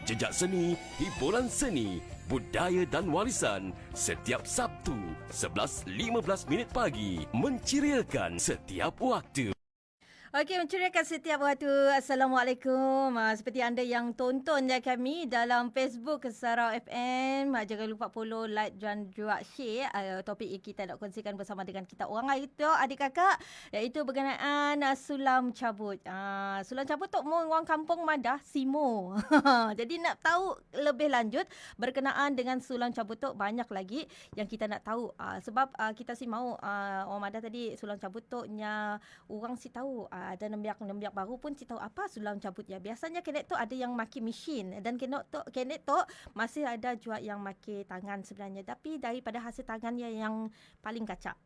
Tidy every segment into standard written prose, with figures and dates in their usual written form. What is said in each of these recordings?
jejak seni, hiburan seni, budaya dan warisan setiap Sabtu 11.15 pagi menceriakan setiap waktu. Okey, menceriakan setiap waktu. Assalamualaikum. Seperti anda yang tonton kami dalam Facebook Sarau FM, jangan lupa follow, like dan juga share topik yang kita nak kongsikan bersama dengan kita orang itu adik kakak, iaitu berkenaan sulam cabut. Sulam cabut tu orang kampung Madah Simo. Jadi nak tahu lebih lanjut berkenaan dengan sulam cabut tu, banyak lagi yang kita nak tahu. Sebab kita si mau orang Madah tadi sulam cabut tu nya orang si tahu. Ada nembiak baru pun si tahu apa sulam cabut ya. Biasanya kenek tu ada yang maki mesin dan kenek tu masih ada juga yang maki tangan sebenarnya. Tapi daripada hasil tangannya yang paling kacak,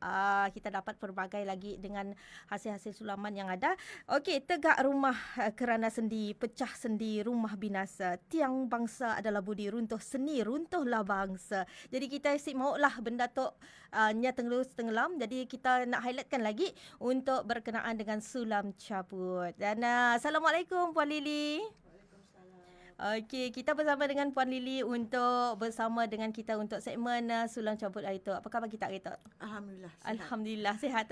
kita dapat pelbagai lagi dengan hasil-hasil sulaman yang ada. Okey, tegak rumah kerana sendi, pecah sendi rumah binasa. Tiang bangsa adalah budi, runtuh seni, runtuhlah bangsa. Jadi kita si maulah benda tu nya tenggelam. Jadi kita nak highlightkan lagi untuk berkenaan dengan sulam cabut. Dan Assalamualaikum Puan Lily. Okey, kita bersama dengan Puan Lily untuk bersama dengan kita untuk segmen sulam cabut hari itu. Apa khabar kita hari itu? Alhamdulillah. Sihat. Alhamdulillah sihat.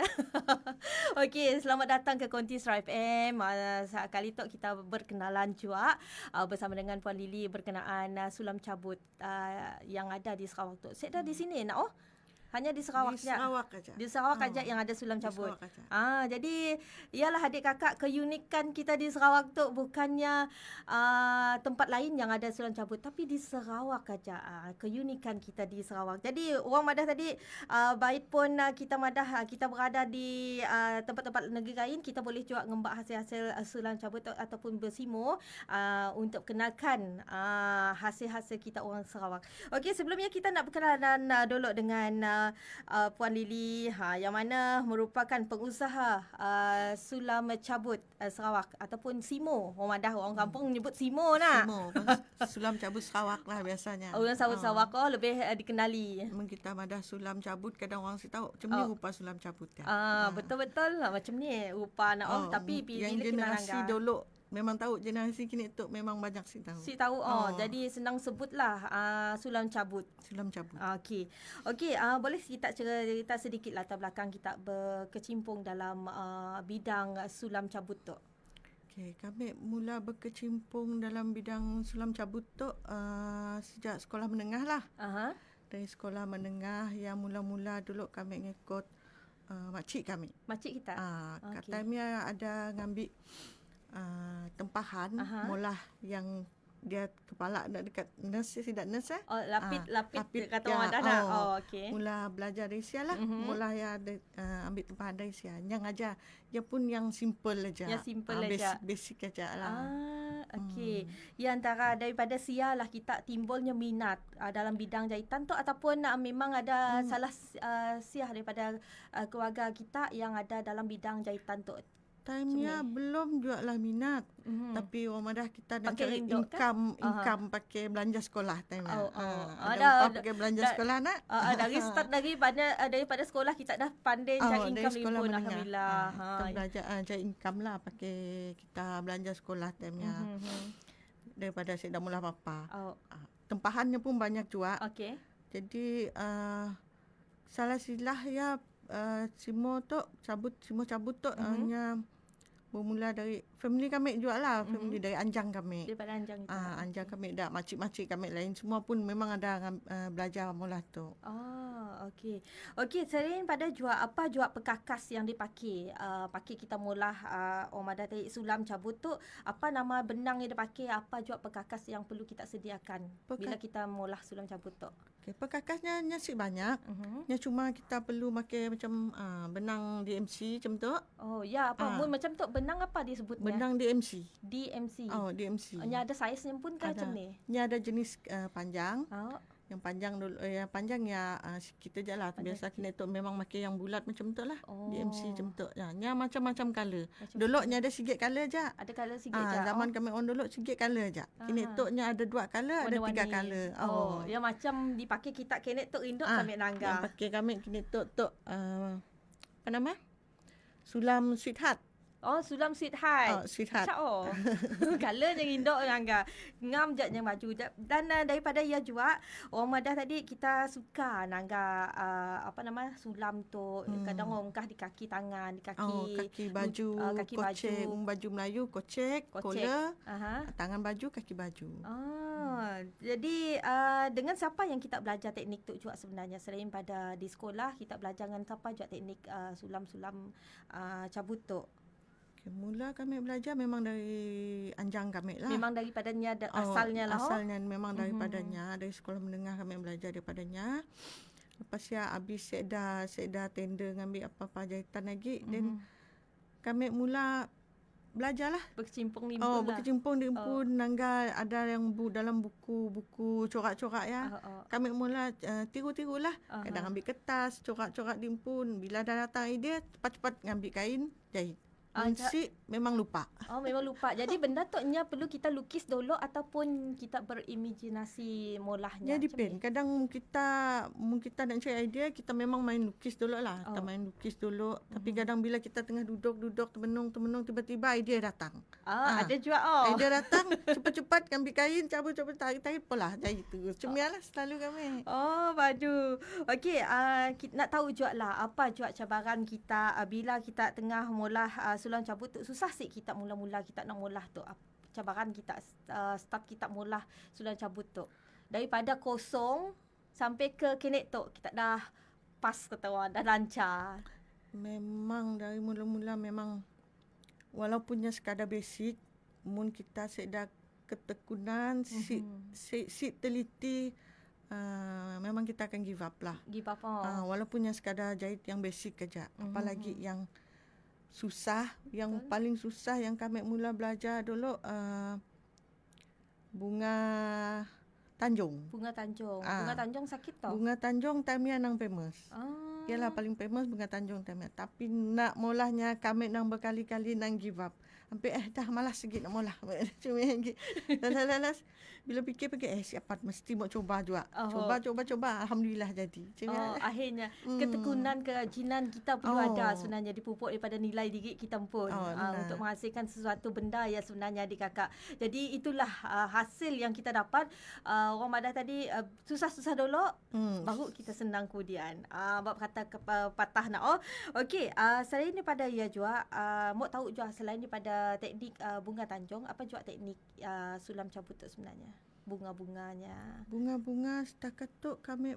Okey, selamat datang ke Konti Sarau FM. Kali itu kita berkenalan juga bersama dengan Puan Lily berkenaan sulam cabut yang ada di Sarawak tu. Saya dah di sini nak hanya di Sarawak saja. Di Sarawak aja. Di Sarawak aja yang ada sulam cabut. Jadi Jadi ialah adik kakak, keunikan kita di Sarawak tu bukannya tempat lain yang ada sulam cabut, tapi di Sarawak aja. Keunikan kita di Sarawak. Jadi orang Madah tadi baik pun kita Madah kita berada di tempat-tempat negeri lain, kita boleh juga ngembak hasil-hasil sulam cabut ataupun bersimo untuk kenalkan hasil-hasil kita orang Sarawak. Okey, sebelumnya kita nak berkenalan dulu dengan Puan Lily yang mana merupakan pengusaha sulam cabut Sarawak ataupun Simo. Orang Madah, orang kampung menyebut Simo nak. Simo, sulam cabut Sarawak lah biasanya. Orang Sarawak lebih dikenali. Memang kita Madah sulam cabut, kadang orang si tahu macam ni rupa sulam cabut kan. Betul-betul macam ni rupa nak tapi yang bila kita generasi dulu memang tahu, generasi kini tu memang banyak si tahu. Si tahu jadi senang sebutlah sulam cabut. Sulam cabut. Okey. Boleh kita cerita sedikit latar belakang kita berkecimpung dalam bidang sulam cabut tu. Okey, kami mula berkecimpung dalam bidang sulam cabut tu sejak sekolah menengah lah. Dari sekolah menengah yang mula-mula dulu kami ngikut makcik kami. Makcik kita. Katanya ada ngambil tempahan molah yang dia kepala nak dekat nurse, tidak nurse Lapit kata orang Madah nak. Okey. Mula belajar dari sia lah. Mula ya ambil tempahan dari sia. Yang aja dia pun yang simple aja. Yang simple aja. Basic aja lah. Okey. Ya, antara daripada sia lah kita timbulnya minat dalam bidang jahitan tu ataupun memang ada salah sia daripada keluarga kita yang ada dalam bidang jahitan tu. Time-nya belum juga lah minat. Tapi orang Madah kita nak cari income pakai belanja sekolah time-nya. Ada pakai belanja sekolah nak. Dari start daripada sekolah kita dah pandai cari income pun alhamdulillah. Kita belajar cari income lah pakai kita belanja sekolah time-nya. Daripada saya dah mula apa-apa. Tempahannya pun banyak juga. Okey. Jadi salah silah ya Simo cabut tu hanya bermula dari family kami juga lah. Family dari Anjang kami. Daripada Anjang itu. Anjang kami dah, makcik-makcik kami lain semua pun memang ada belajar mula tu. Okey. Okey, selain pada apa jual perkakas yang dipakai? Pakai kita mula orang Madah tadi sulam cabut tu, apa nama benang yang dipakai? Apa jual perkakas yang perlu kita sediakan bila kita mula sulam cabut tu? Okay, perkakasnya nyasik banyak. Nya cuma kita perlu pakai macam benang DMC macam tu. Macam tu benang apa disebutnya? Benang DMC. DMC. DMC. Nya ada saiznya pun kan macam ni? Nya ada jenis panjang. Yang panjang dulu, yang panjang ya kita je lah. Biasa kena tu memang pakai yang bulat macam tu lah. DMC macam tu. Nya macam-macam color. Dulu nya ada sikit color je. Ada color sikit je. Zaman kami on dulu sikit color je. Kini tu nya ada 2 color, ada 3 color. Yang macam dipakai kita kini tu induk sampai nangga. Yang pakai kami kini tu apa nama? Sulam sweetheart. Oh, sulam sweetheart. Sweetheart. Oh. Colornya indok nangga. Ngam jatnya maju. Dan daripada ia juga, orang Madah tadi kita suka nangga sulam tu. Kadang orang kah di kaki tangan, di kaki. Kaki baju, kaki kocek, baju. baju Melayu, kocek. Collar, tangan baju, kaki baju. Jadi dengan siapa yang kita belajar teknik tu juga sebenarnya? Selain pada di sekolah, kita belajar dengan siapa juga teknik sulam-sulam cabut tu? Mula kami belajar memang dari anjang kami lah. Memang daripadanya asalnya lah. Asalnya memang daripadanya. Dari sekolah menengah kami belajar daripadanya. Lepas ya habis saya tender ngambil apa-apa jahitan lagi. Then kami mula belajarlah. Berkecimpung di impun lah. Berkecimpung di impun. Nangga ada yang dalam buku corak-corak ya. Kami mula tiru-tirulah. Kadang ambil kertas, corak-corak di impun. Bila dah datang idea, cepat-cepat ngambil kain, jahit. Munsik memang lupa. Memang lupa. Jadi benda tu perlu kita lukis dulu ataupun kita berimajinasi molahnya. Ya depend. Kadang kita nak cari idea, kita memang main lukis dulu lah. Kita main lukis dulu. Tapi kadang bila kita tengah duduk termenung, tiba-tiba idea datang. Ada juga. Idea datang, cepat-cepat ambil kain, cabut, tarik pola. Jahit tu. Cemialah selalu kami. Baju. Okey, nak tahu juga lah apa juga cabaran kita bila kita tengah molah sulam cabut tu. Susah sih kita mula-mula kita nak molah tu. Cabaran kita start kita molah sulam cabut tu. Daripada kosong sampai ke kenek tu kita dah pas kata orang, dah lancar. Memang dari mula-mula memang walaupunnya sekadar basic, mun kita sedar ketekunan, si teliti, memang kita akan give up lah. Give up. Walaupunnya sekadar jahit yang basic saja. Apalagi yang susah, yang paling susah yang kami mula belajar dulu bunga Tanjung. Bunga Tanjung sakit tau. Bunga Tanjung time nang famous. Yalah paling famous bunga Tanjung time. Tapi nak molahnya kami nang berkali-kali nang give up. Sampai dah malas sikit nak molah. Cuma lagi. Lalas bila fikir siapa mesti mau coba juga. Coba. Alhamdulillah jadi. Akhirnya ketekunan, kerajinan kita perlu ada sebenarnya dipupuk daripada nilai diri kita pun untuk menghasilkan sesuatu benda yang sebenarnya adik kakak. Jadi itulah hasil yang kita dapat. Orang Madah tadi susah-susah dulu baru kita senang kemudian. Bab kata patah nak. Okey, selain daripada ia juga mau tahu juga selain daripada teknik bunga Tanjung, apa juga teknik sulam cabut tu sebenarnya? Bunga-bunganya. Bunga-bunga setakat tu kami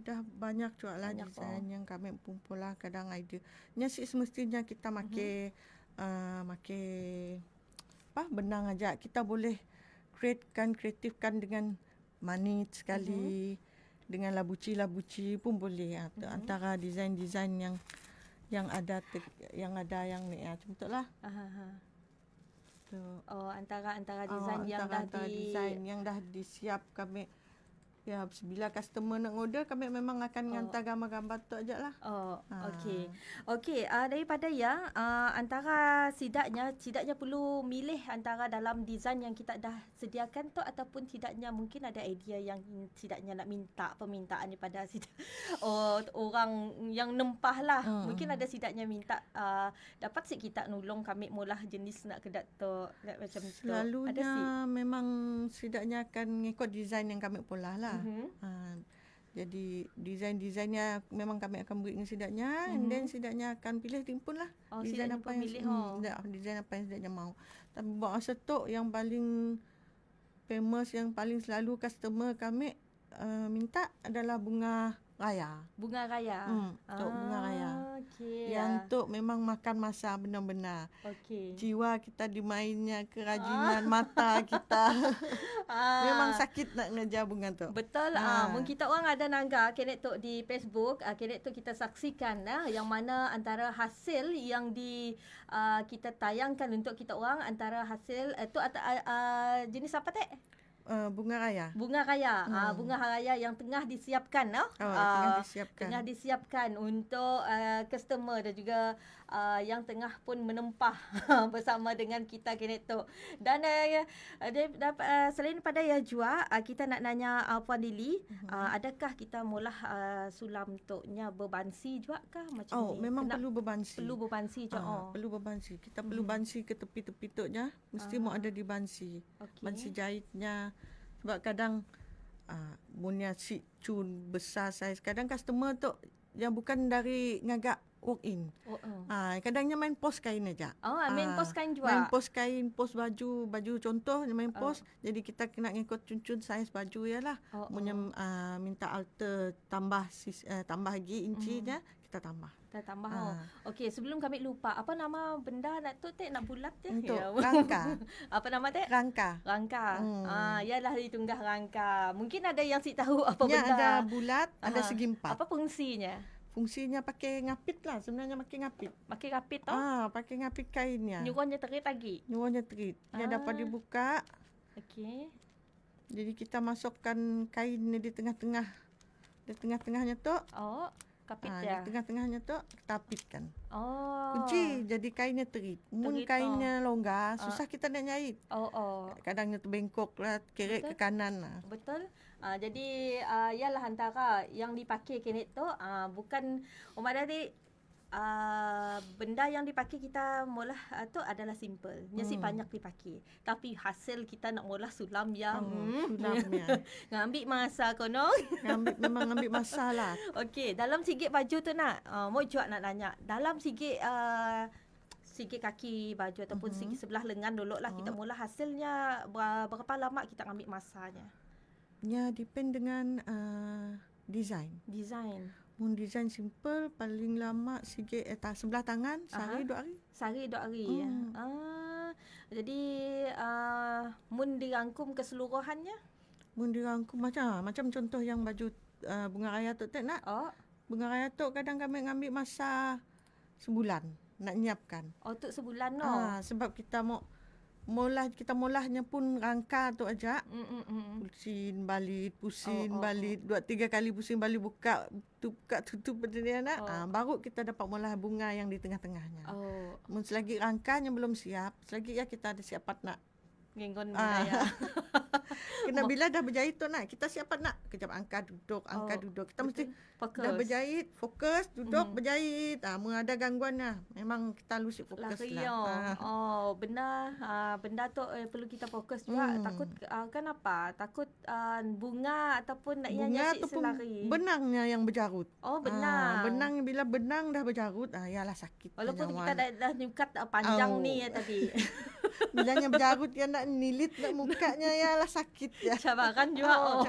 dah banyak juga lah desain yang kami kumpul lah. Kadang idea. Nya sih semestinya kita make benang aja. Kita boleh kreatifkan dengan manit sekali. Dengan labuci pun boleh. Antara desain-desain yang ada yang ni contohlah. Antara desain yang dah disiap kami. Ya, bila customer nak order, kami memang akan hantar gambar-gambar tu ajalah. Okey, daripada antara sidaknya perlu milih antara dalam desain yang kita dah sediakan tu ataupun tidaknya mungkin ada idea yang tidaknya nak minta permintaan daripada orang yang nempah lah. Mungkin ada sidaknya minta dapat sik kita nolong kami molah jenis nak kedat tu macam tu. Selalunya memang sidaknya akan ngikut desain yang kami polah lah. Jadi desainnya memang kami akan beri dengan sidaknya, and then sidaknya akan pilih timpun lah. Desain apa yang sidaknya mau. Tapi masa tu yang paling famous, yang paling selalu customer kami minta adalah bunga raya. Bunga raya. Bunga raya. Okey. Yang tu memang makan masa benar-benar. Jiwa kita dimainnya, kerajinan mata kita. Memang sakit nak ngejar bunga tu. Betul. Mungkin kita orang ada nangga kenek tu di Facebook. Kenek tu kita saksikan yang mana antara hasil yang kita tayangkan untuk kita orang, antara hasil tu jenis apa tak? bunga raya. Bunga raya. Bunga raya yang tengah disiapkan. Tengah disiapkan. Tengah disiapkan untuk customer dan juga yang tengah pun menempah bersama dengan kita Kenetok. Dan selain pada Yajua, kita nak nanya Puan Lily, adakah kita mula sulam toknya berbansi juga kah macam ni? Memang perlu berbansi. Perlu berbansi juga. Perlu berbansi. Kita perlu bansi ke tepi-tepi toknya, mesti mau ada di bansi. Okay. Bansi jahitnya. Sebab kadang punya si cun besar saiz. Kadang customer tu yang bukan dari ngagak walk in. Kadangnya main pos kain aja. Main pos kain juga. Main pos kain, pos baju contoh main pos. Jadi kita kena ngikut cun-cun saiz baju yalah. Punya minta alter tambah tambah lagi incinya, kita tambah. Kita tambah. Okey, sebelum kami lupa, apa nama benda nak tu nak bulat je? Untuk rangka. Apa nama tu? Rangka. Yalah ditunggah rangka. Mungkin ada yang si tahu apa benda. Ada bulat, ada segi empat. Apa fungsinya? Fungsinya pakai ngapit lah. Sebenarnya pakai ngapit. Pakai ngapit tu? Pakai ngapit kainnya. Nyuruhnya terit lagi? Nyuruhnya terit. Dia dapat dibuka. Okey. Jadi kita masukkan kainnya di tengah-tengah. Di tengah-tengahnya tu. Kapit Di dia. tengah-tengahnya tu kita apitkan. Kunci jadi kainnya terit. Mun kainnya longgar, susah kita nak nyait. Kadangnya terbengkok lah, kerek ke kanan lah. Betul. Jadi ialah antara yang dipakai kenet tu bukan tadi benda yang dipakai kita molah tu adalah simple. Nyasi banyak dipakai. Tapi hasil kita nak molah sulam yang sulamnya. ngambil masa kono. Memang ambil masa lah. Okey, dalam sikit baju tu nak mau juga nak tanya. Dalam sikit sikit kaki baju ataupun sikit sebelah lengan dulu lah kita mula hasilnya berapa lama kita ambil masanya? Ya, depend dengan design. Mun design simple paling lama sikit sebelah tangan sehari 2 hari. Sehari 2 hari. Jadi mun dirangkum keseluruhannya? Mun dirangkum macam contoh yang baju bunga raya tu nak. Bunga raya tu kadang kami ambil masa sebulan nak nyiapkan. Untuk sebulan sebab kita kita molahnya pun rangka tu aja. Pusing balik, balik 2-3 kali pusing balik buka tutup benda dia nak. Baru kita dapat molah bunga yang di tengah-tengahnya. Mun selagi rangkanya belum siap, selagi kita ada siapat nak ngenggon budaya. Kena bila dah berjahit tu nak, kita siapat nak kejap angkat duduk. Kita mesti dah berjahit, fokus, duduk, berjahit. Mun ada gangguan lah, memang kita harus fokus lah. Benda tu perlu kita fokus juga. Takut kenapa? Takut bunga ataupun nak yang nyasik selari. Benangnya yang berjarut. Benang. Benang bila benang dah berjarut, yalah sakit. Walaupun kita dah nyukat panjang ni tadi. Bilanya berjarut dia nak nilit nak mukanya yalah sakit ya. Cabaran juga.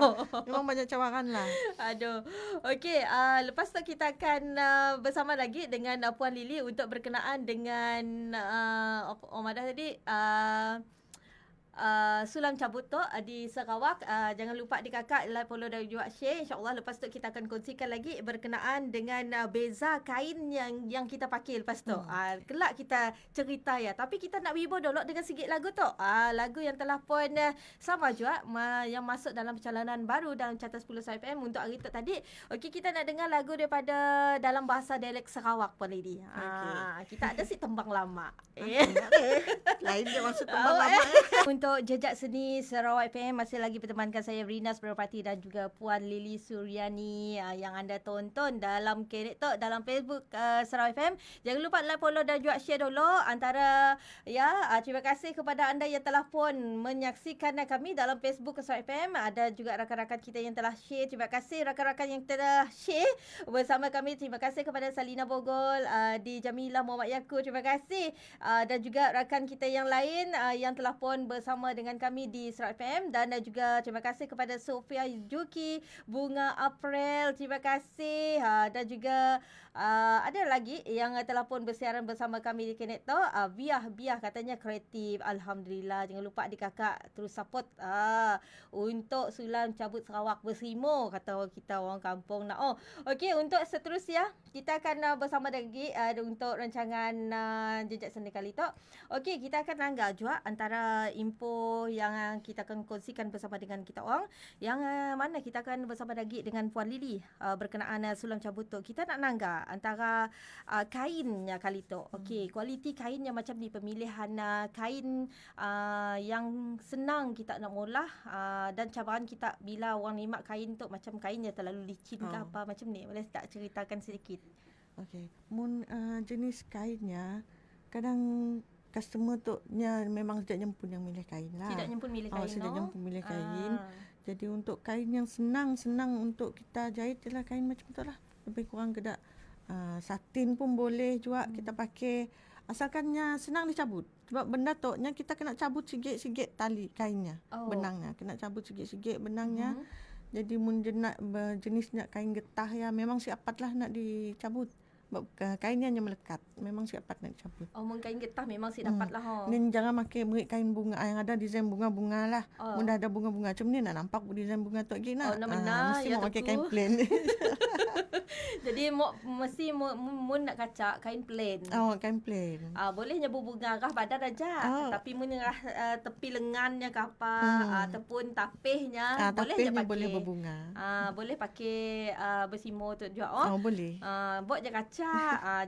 Memang banyak cabaran lah. Aduh. Okey, lepas tu kita akan bersama lagi dengan Puan Lily untuk berkenaan dengan Omadah tadi sulam cabut tu di Sarawak. Jangan lupa di kakak like, follow dan juga share. InsyaAllah lepas tu kita akan kongsikan lagi berkenaan dengan beza kain yang kita pakai lepas tu. Kelak kita cerita ya. Tapi kita nak hibur dulu dengan sikit lagu tu. Lagu yang telah pun sama juga yang masuk dalam perjalanan baru dalam Carta 10 FM untuk hari tu tadi. Okey, kita nak dengar lagu daripada dalam bahasa dialek Sarawak Puan Lady. Kita ada si tembang lama. Lain dia maksud tembang lama. Untuk jejak seni Sarawak FM masih lagi bertemankan saya Rinas Berpati dan juga Puan Lily Suryani yang anda tonton dalam karakter dalam Facebook Sarawak FM. Jangan lupa like, follow dan juga share dulu antara terima kasih kepada anda yang telah pun menyaksikan kami dalam Facebook Sarawak FM. Ada juga rakan-rakan kita yang telah share. Terima kasih rakan-rakan yang telah share bersama kami. Terima kasih kepada Salina Bogol, di Jamilah Muhammad Yaakob. Terima kasih dan juga rakan kita yang lain yang telah pun bersama dengan kami di Sarawak FM dan juga terima kasih kepada Sofia Juki, Bunga April, terima kasih dan juga ada lagi yang telah pun bersiaran bersama kami di Kenekto. Biah katanya kreatif. Alhamdulillah. Jangan lupa adik kakak terus support untuk sulam cabut Sarawak bersimo kata kita orang kampung nak. Okey, untuk seterusnya kita akan bersama lagi untuk rancangan jejak seni kali tu. Okey, kita akan langgar juga antara info tempoh yang kita akan kongsikan bersama dengan kita orang. Yang mana kita akan bersama lagi dengan Puan Lily berkenaan sulam cabutuk. Kita nak nangga antara kainnya kali tu. Okey, kualiti kainnya macam ni, pemilihan kain yang senang kita nak molah dan cabaran kita bila orang nimak kain tu, macam kainnya terlalu licin ke apa macam ni. Boleh tak ceritakan sedikit? Okey, jenis kainnya kadang customer tu memang tidak nyempun yang milih kain lah. Tidak nyempun milih kain. Tidak nyempun milih kain. Jadi untuk kain yang senang untuk kita jahit ialah kain macam tu lah. Lebih kurang kedak satin pun boleh juga kita pakai, asalkannya senang dicabut. Sebab benda tu kita kena cabut sikit-sikit tali kainnya, benangnya. Kena cabut sikit-sikit benangnya. Jadi jenisnya kain getah ya memang siapat lah nak dicabut. Kainnya hanya melekat, memang siapat nak dicabut. Kain getah memang dapat lah. Ni jangan pakai kain bunga yang ada desain bunga-bunga lah. Mudah ada bunga-bunga macam ni nak nampak desain bunga tu lagi nak. Mesti ya mau pakai kain plain. Jadi mesti nak kacak kain plain. Kain plain. Bolehnya berbunga kah badan aja. Tapi menengah tepi lengannya ke apa ataupun tapihnya bolehnya pakai. Boleh berbunga. Boleh pakai bersimo tu juga. Boleh. Buat je kacak.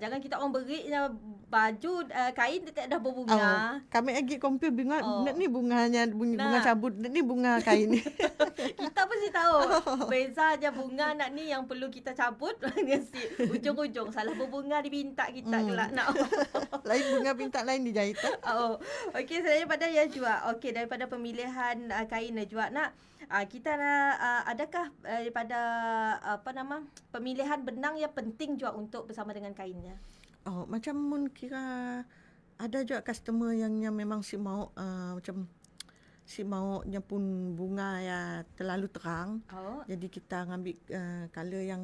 Jangan kita orang beriknya baju kain tak dah berbunga. Kami lagi compare bunga. Ni bunganya bunga cabut. Ni bunga kain. Kita pasti tahu. Beza je bunga nak ni yang perlu kita cabut. Ujung-ujung salah berbunga dibintak kita kelak nak. Lain bunga pintak lain dijahit. Okey, selain pada ya juga. Okey, daripada pemilihan kain juga nak kita adakah daripada pemilihan benang yang penting juga untuk bersama dengan kainnya? Macam kira ada juga customer yang memang mau maunya pun bunga ya terlalu terang. Jadi kita ngambil color yang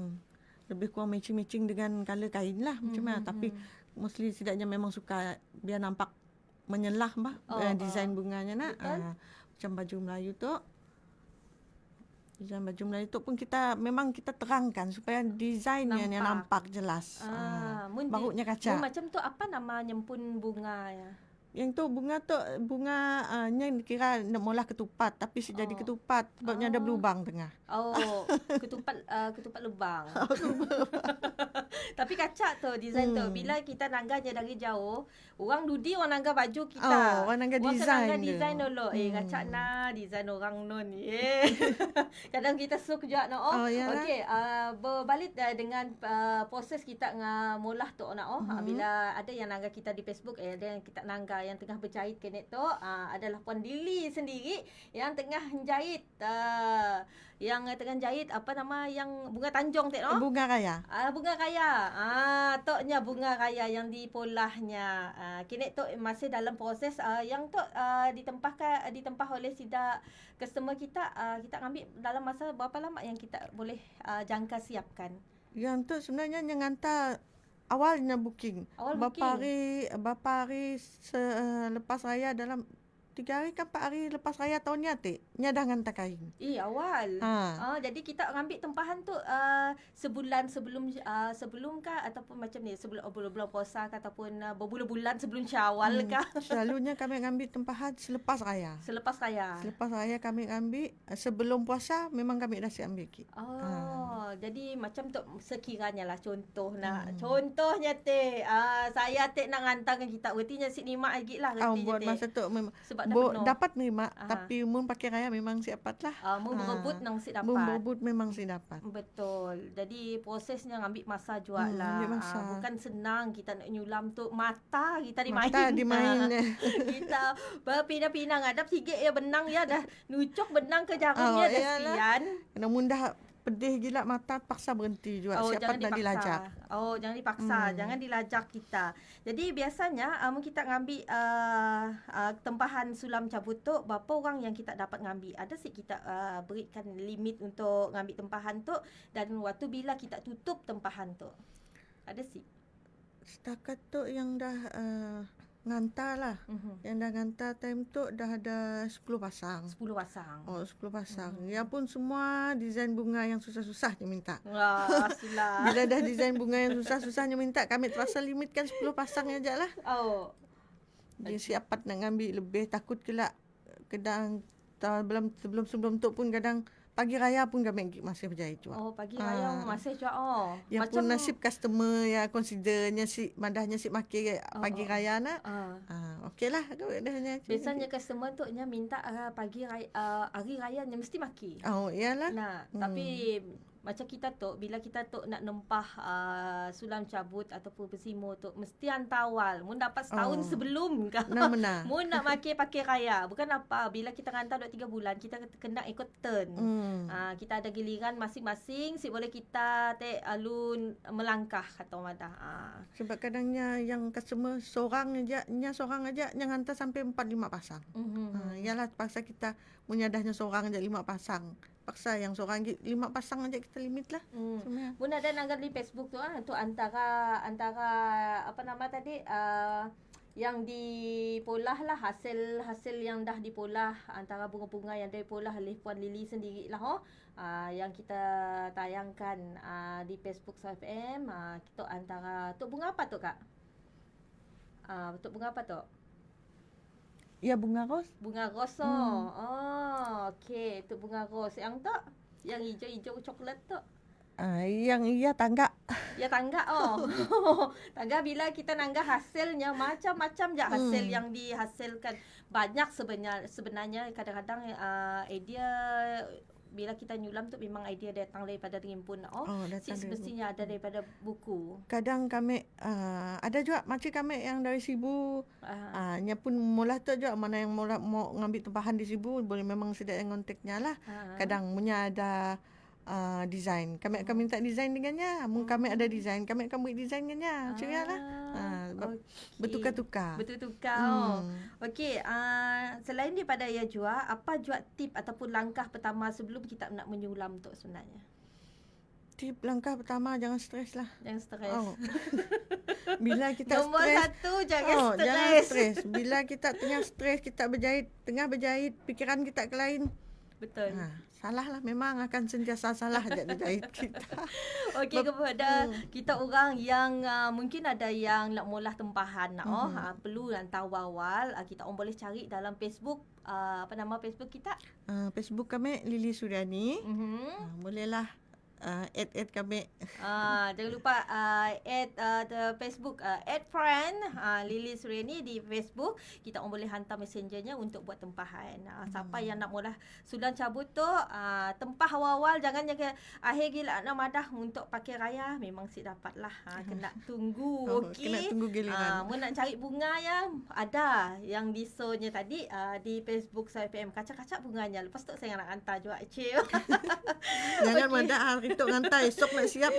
lebih kurang matching dengan color kain lah macam mana. Tapi mostly setidaknya memang suka biar nampak menyelah desain bunganya nak. Macam baju Melayu tu. Desain baju Melayu tu pun kita terangkan supaya desainnya nampak jelas. Barunya kaca. Macam tu apa nama nyempun bunga ya? Yang tu bunga kira nak molah ketupat tapi jadi ketupat sebabnya ada lubang tengah. Ketupat lubang. Tapi kacak tu design tu. Bila kita nangganya dari jauh, orang dudi orang nangga baju kita. Orang nangga design dulu. Kacak design orang nun. Kadang kita suka juga okey, berbalik dengan proses kita molah tu bila ada yang nangga kita di Facebook, ada yang kita nangga yang tengah berjahit kenet tu adalah Puan Lily sendiri yang tengah jahit yang jahit apa nama yang bunga tanjung bunga raya. Bunga raya. Toknya bunga raya yang dipolahnya. Kenet tu masih dalam proses yang tu ditempah oleh sida customer kita. Kita ambil dalam masa berapa lama yang kita boleh jangka siapkan? Yang tu sebenarnya yang hantar awalnya booking. Berapa hari lepas raya dalam 3 hari ke 4 hari lepas raya tahun ni dah hantar kain. Awal. Jadi kita ambil tempahan tu sebulan sebelum kah ataupun macam ni sebelum bulan puasa kah ataupun berbulan-bulan sebelum Syawal kah? Selalunya kami ambil tempahan selepas raya. Selepas raya kami ambil, sebelum puasa memang kami dah siap ambil kit. Jadi macam tu sekiranya lah contohnya saya nak hantarkan kita ertinya nikmat lagi lah buat masa tu memang sebab dapat nerima tapi mun pakai raya memang siapat lah. Mun berebut nang si dapat. Mun berebut memang si dapat. Betul. Jadi prosesnya ambil masa jugalah. Bukan senang kita nak nyulam tu mata kita dimain. Kita berpindah-pindah ngadap sikit benang dah nucuk benang ke jarumnya dah sekian. Kena mundah pedih gila mata paksa berhenti juga. Siapa nak dilajak. Jangan dipaksa. Jangan dilajak kita. Jadi biasanya kita ngambil tempahan sulam cabutuk, berapa orang yang kita dapat ngambil? Ada sih kita berikan limit untuk ngambil tempahan tu dan waktu bila kita tutup tempahan tu? Ada sih? Setakat tu yang dah ngantar lah. Yang dah ngantar time tu dah ada 10 pasang. 10 pasang. 10 pasang. Ya pun semua desain bunga yang susah-susahnya minta. Sulah. Bila dah desain bunga yang susah-susahnya minta, kami terpaksa limitkan 10 pasang aja lah. Jadi siapat nak ngambil lebih, takut kelak kadang sebelum tu pun kadang pagi raya pun kami masih berjahit juga. Oh, pagi raya masih juga. Yang Macam pun nasib customer ya considernya si madahnya si makin pagi raya nak. Okeylah dahnya. Biasanya customer tu nya minta pagi raya, hari raya nya mesti maki. Oh, iyalah. Nah, tapi macam kita tu bila kita tu nak nempah sulam cabut ataupun bersimo tu mesti hantar awal. Mun dapat setahun sebelum ke. Benar. Mun nak pakai raya. Bukan apa, bila kita hantar 2-3 bulan kita kena ikut turn. Kita ada giliran masing-masing, si boleh kita alun melangkah kata madah. Sebab kadangnya yang customer seorang aja yang hantar sampai 4-5 pasang. Yalah paksa kita munyadahnya seorang aja 5 pasang. Paksa yang seorang 5 pasang aja kita limit lah. Mun ada nanggar di Facebook tu tu antara apa nama tadi yang dipolah lah, hasil yang dah dipolah, antara bunga-bunga yang dipolah oleh Puan Lily sendirilah yang kita tayangkan di Facebook FM. Kita antara tu bunga apa tu Kak? Tu bunga apa tu? Ya, bunga ros. Bunga ros okey, tu bunga ros. Yang tu yang hijau-hijau coklat tu. Yang tangga. Ya tangga tangga bila kita nanggah hasilnya macam-macam je hasil yang dihasilkan. Banyak sebenarnya kadang-kadang idea bila kita nyulam tu memang idea datang daripada terimpun. Semestinya ada daripada buku. Kadang kami ada juga macam kami yang dari Sibu. Nya pun mula tu juga mana yang mula mau ngambil tempahan di Sibu boleh memang sedia yang kontaknya lah. Kadang punya ada design. Kami akan minta design dengannya. Mungkin kami ada design, kami akan buat design dengannya. Macam lah. Bertukar-tukar. Okey, selain daripada ya Jua, apa Jua tip ataupun langkah pertama sebelum kita nak menyulam tu sebenarnya? Tip langkah pertama, jangan stres lah. Jangan stres. Bila kita Nombor stres, satu, jangan stres. Jangan stres. Bila kita tengah stres, kita tengah berjahit, pikiran kita ke lain. Betul. Salah lah, memang akan sentiasa salah je berjahit kita. Okey, kepada kita orang yang mungkin ada yang nak mula tempahan perlu hantar awal, kita orang boleh cari dalam Facebook. Apa nama Facebook kita? Facebook kami Lily Suryani. Bolehlah add kami. Jangan lupa add Facebook, add friend Lily Suryani di Facebook. Kita orang boleh hantar messengernya untuk buat tempahan. Siapa yang nak mula sulam cabut tu, tempah awal-awal, jangan jaga akhir gila nak madah untuk pakai raya, memang si dapatlah. Kena tunggu. Okey. Kena tunggu giliran. Mau nak cari bunga yang ada yang disonya tadi di Facebook SFM, kacak-kacak bunganya. Lepas tu saya nak hantar juga. Jangan madah hari tu ngantai, esok nak siap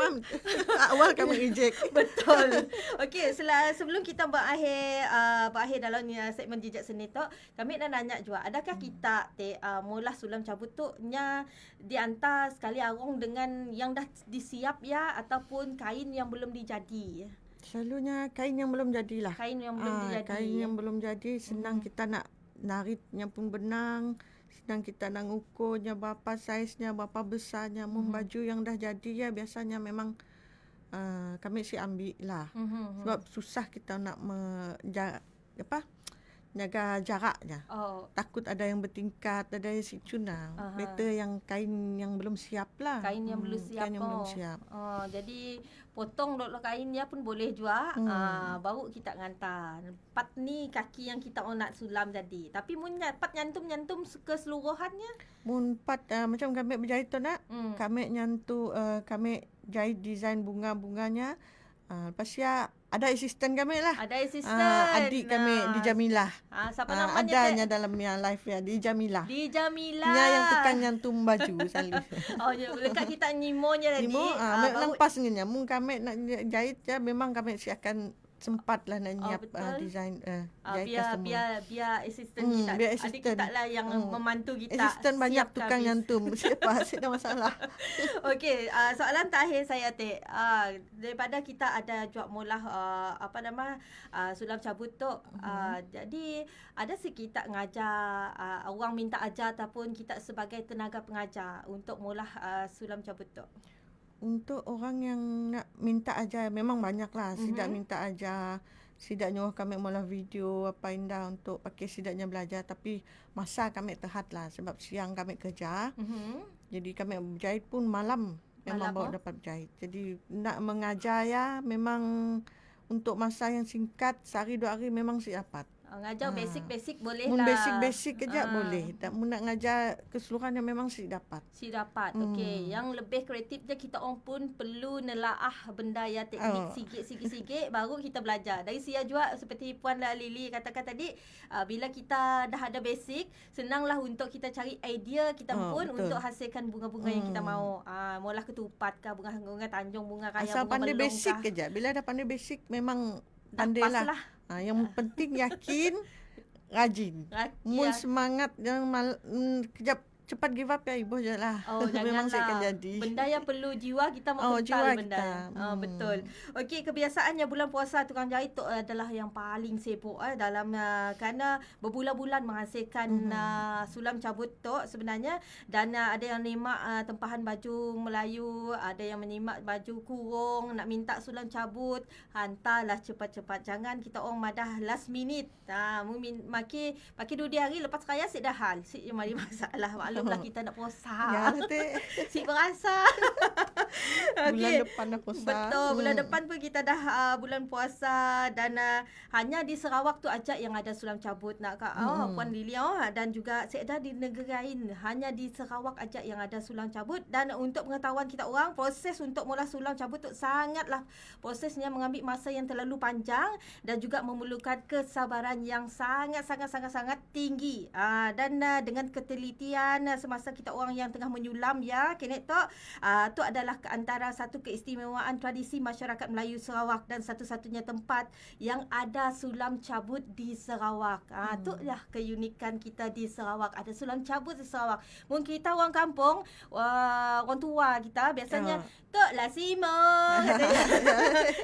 awal kami reject. Betul. Okey, sebelum kita berakhir dalam segmen Jejak Seni tu, kami nak nanya juga, adakah kita mula sulam cabut tu nya diantar sekali arung dengan yang dah disiap ya ataupun kain yang belum dijadi? Selalunya kain yang belum jadilah. Kain yang belum dijadi. Kain yang belum jadi, senang kita nak naritnya pun benang. Sedang kita nak ukurnya berapa saiznya, berapa besarnya. Baju yang dah jadi ya biasanya memang kami ambil lah. Sebab susah kita nak jaga jaraknya. Takut ada yang bertingkat, ada yang sicuna. Better yang kain yang belum siap lah. Kain yang belum siap. Kain yang belum siap. Jadi potong dulu kainnya pun boleh juga. Baru kita ngantar. Part ni kaki yang kita nak sulam tadi. Tapi mun part nyantum keseluruhannya. Mun part macam kami berjahit tu nak. Kami kami jahit desain bunga-bunganya. Lepas ya ada asisten kami lah. Ada asisten. Adik kami di Jamilah. Siapa namanya? Adanya dalam live ya di Jamilah. Di Jamilah. Nya yang tukang nyantum baju selalu. Lekat kita nyimonya tadi. Memang pas ngenya. Mun kami nak jahit ya memang kami akan sempat lah nak nyiap design biar asisten kita. Biar adik kita lah yang membantu kita. Asisten banyak tukang nyantum. Siapa ada masalah. Okey, soalan terakhir saya daripada kita ada jual mula sulam cabut tu. Jadi ada kita ngajar orang minta ajar ataupun kita sebagai tenaga pengajar untuk mula sulam cabut tu. Untuk orang yang nak minta ajar memang banyaklah. Tidak minta ajar Sidak nyuruh kami mula video apa indah untuk pakai sidaknya belajar. Tapi masa kami terhad lah sebab siang kami kerja. Jadi kami berjahit pun malam memang baru dapat berjahit. Jadi nak mengajar ya memang untuk masa yang singkat, sehari 2 hari memang si dapat. Ngajar basic-basic boleh Mun lah. basic-basic kejap boleh. Tak mun nak ngajar keseluruhan yang memang si dapat. Si dapat. Okey, yang lebih kreatif je kita orang pun perlu nelaah benda yang teknik sikit-sikit baru kita belajar. Dari sia juga seperti Puan Lily katakan tadi, bila kita dah ada basic, senanglah untuk kita cari idea kita pun untuk hasilkan bunga-bunga yang kita mahu. Mula ketupat ke, bunga tanjung, bunga kaya, asal bunga pandai melong basic kah. kejap. Bila dah pandai basic memang Dah pandai pas lah. Yang penting yakin, rajin. Mun semangat yang kejap cepat give up ya ibu je lah. Memang saya akan jadi. Benda yang perlu jiwa kita mental benda. Betul. Okey, kebiasaannya bulan puasa tukang jahit tu adalah yang paling sibuk dalam kerana berbulan-bulan menghasilkan sulam cabut tu sebenarnya, dan ada yang nikmat tempahan baju Melayu, ada yang menyimak baju kurung, nak minta sulam cabut, hantarlah cepat-cepat. Jangan kita orang madah last minute. Makin 2 hari lepas raya sik dah hal. Sik mari masalah. Maklumlah kita nak puasa. Ya, Sik berasa. Bulan depan dah puasa. Betul, bulan depan pun kita dah bulan puasa, dan hanya di Sarawak tu aja yang ada sulam cabut nak Puan Lily dan juga seada di negara lain, hanya di Sarawak aja yang ada sulam cabut. Dan untuk pengetahuan kita orang, proses untuk mula sulam cabut tu sangatlah prosesnya mengambil masa yang terlalu panjang dan juga memerlukan kesabaran yang sangat tinggi. Dan dengan ketelitian semasa kita orang yang tengah menyulam ya Kenet Tok, tu adalah antara satu keistimewaan tradisi masyarakat Melayu Sarawak dan satu-satunya tempat yang ada sulam cabut di Sarawak. Tu lah keunikan kita di Sarawak, ada sulam cabut di Sarawak. Mungkin kita orang kampung, orang tua kita biasanya Tok lah Simo.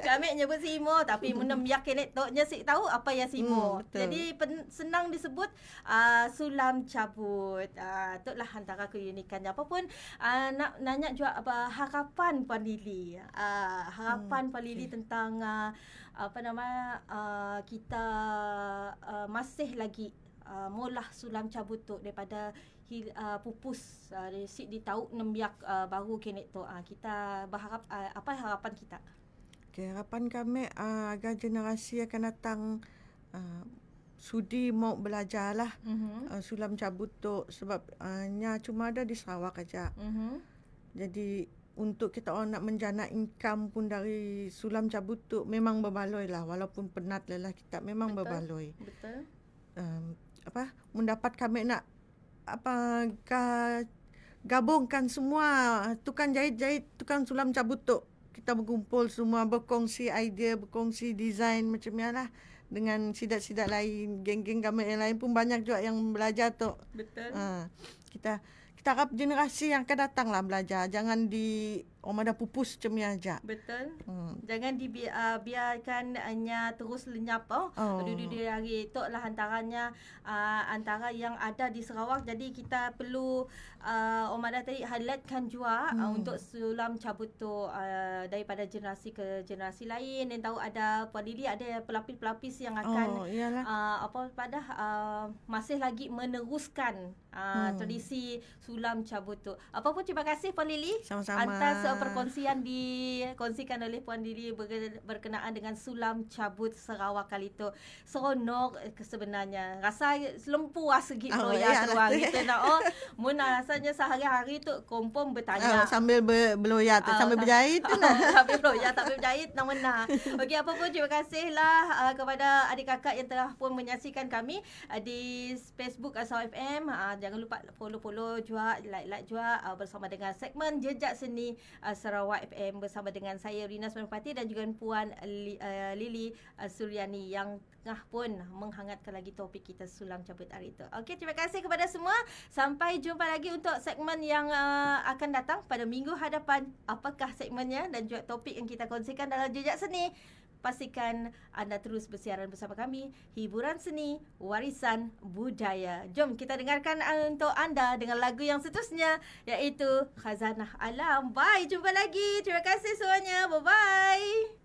Kami nyebut Simo, tapi menem yak Kenet Toknya sik tahu apa yang Simo. Jadi senang disebut sulam cabut. Tu lah antara keunikannya. Apapun nak nanya juga apa harapan Puan Lily. Harapan Puan Lily tentang kita masih lagi mula sulam cabut tu daripada pupus di tahun 6 baru Kenet tu. Kita berharap apa harapan kita? Okay, harapan kami agar generasi akan datang sudi mau belajar lah sulam cabut tu, sebab cuma ada di Sarawak aja. Jadi untuk kita orang nak menjana income pun dari sulam cabut tu memang berbaloi lah, walaupun penat lelah kita memang berbaloi. Betul. Mendapat kami nak gabungkan semua tukang jahit-jahit, tukang sulam cabut tu. Kita berkumpul semua, berkongsi idea, berkongsi design macam ni lah. Dengan sidat-sidat lain, geng-geng kami yang lain pun banyak juga yang belajar tu. Betul. Kita harap generasi yang akan datang lah belajar. Jangan di orang ada pupus macam ni aja. Betul. Jangan biarkan hanya terus lenyap. Dua hari tu lah antaranya antara yang ada di Sarawak. Jadi kita perlu Omada tadi highlightkan juga untuk sulam cabut tu daripada generasi ke generasi lain. Dan tahu ada Puan Lily ada pelapis-pelapis yang akan masih lagi meneruskan tradisi sulam cabut tu. Apapun terima kasih Puan Lily atas perkongsian dikongsikan oleh Puan Lily berkenaan dengan sulam cabut Sarawak kali tu. Seronok sebenarnya. Rasa lempu segi loya tuang gitu nak. Mun rasanya sehari-hari tu kompom bertanya. Sambil berloya tu, sambil berjahit tu nah. Sambil berloya, sambil berjahit nak menang. Okey, apa pun terima kasihlah kepada adik kakak yang telah pun menyaksikan kami di Facebook Sarawak FM. Jangan lupa follow juga, like juga bersama dengan segmen Jejak Seni Sarawak FM bersama dengan saya Rina Sumarpati dan juga Puan Lily Suryani yang tengah pun menghangatkan lagi topik kita sulam cabut hari itu. Okey, terima kasih kepada semua. Sampai jumpa lagi untuk segmen yang akan datang pada minggu hadapan. Apakah segmennya dan juga topik yang kita kongsikan dalam Jejak Seni? Pastikan anda terus bersiaran bersama kami. Hiburan seni, warisan budaya. Jom kita dengarkan untuk anda dengan lagu yang seterusnya, iaitu Khazanah Alam. Bye, jumpa lagi. Terima kasih semuanya. Bye-bye.